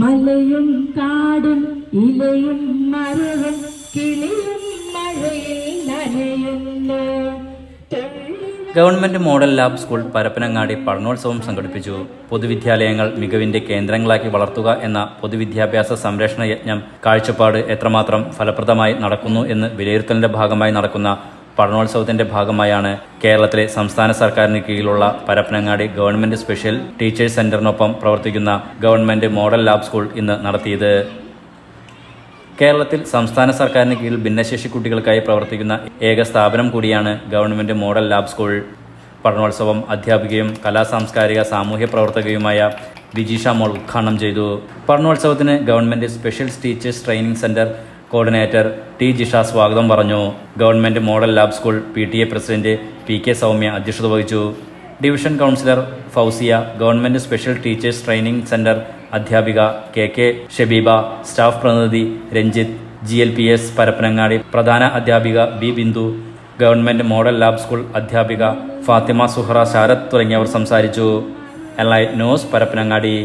മലയും കാടും ഇലയും മരവും കിളിയും മഴയിൽ നനയുന്നു. Government model lab school Parappanangadi പഠനോത്സവം സംഘടിപ്പിച്ചു. പൊതുവിദ്യാലയങ്ങൾ മികവിന്റെ കേന്ദ്രങ്ങളാക്കി വളർത്തുക എന്ന പൊതുവിദ്യാഭ്യാസ സംരക്ഷണ യജ്ഞം കാഴ്ചപ്പാട് എത്രമാത്രം ഫലപ്രദമായി നടക്കുന്നു എന്ന് വിലയിരുത്തലിന്റെ ഭാഗമായി നടക്കുന്ന പഠനോത്സവത്തിന്റെ ഭാഗമായാണ് കേരളത്തിലെ സംസ്ഥാന സർക്കാരിന് കീഴിലുള്ള പരപ്പനങ്ങാടി ഗവൺമെന്റ് സ്പെഷ്യൽ ടീച്ചേഴ്സ് സെന്ററിനൊപ്പം പ്രവർത്തിക്കുന്ന ഗവൺമെന്റ് മോഡൽ ലാബ് സ്കൂൾ ഇന്ന് നടത്തിയത്. കേരളത്തിൽ സംസ്ഥാന സർക്കാരിന് കീഴിൽ ഭിന്നശേഷി കുട്ടികൾക്കായി പ്രവർത്തിക്കുന്ന ഏക സ്ഥാപനം കൂടിയാണ് ഗവൺമെന്റ് മോഡൽ ലാബ് സ്കൂൾ. പഠനോത്സവം അധ്യാപികയും സാംസ്കാരിക സാമൂഹ്യ പ്രവർത്തകയുമായ വിജീഷ മോൾ ഉദ്ഘാടനം ചെയ്തു. പഠനോത്സവത്തിന് government special teachers training centre coordinator T Jisha സ്വാഗതം പറഞ്ഞു. Government model lab school PTA president PK Soumya അധ്യക്ഷത വഹിച്ചു. Division councillor Fousiya, government special teachers training centre അധ്യാപിക KK ഷബീബ, സ്റ്റാഫ് പ്രതിനിധി രഞ്ജിത്ത്, GLPS പരപ്പനങ്ങാടി പ്രധാന അധ്യാപിക B Bindu, government model lab school അധ്യാപിക ഫാത്തിമ സുഹറ ശാരദ് തുടങ്ങിയവർ സംസാരിച്ചു. LI news Parappanangadi.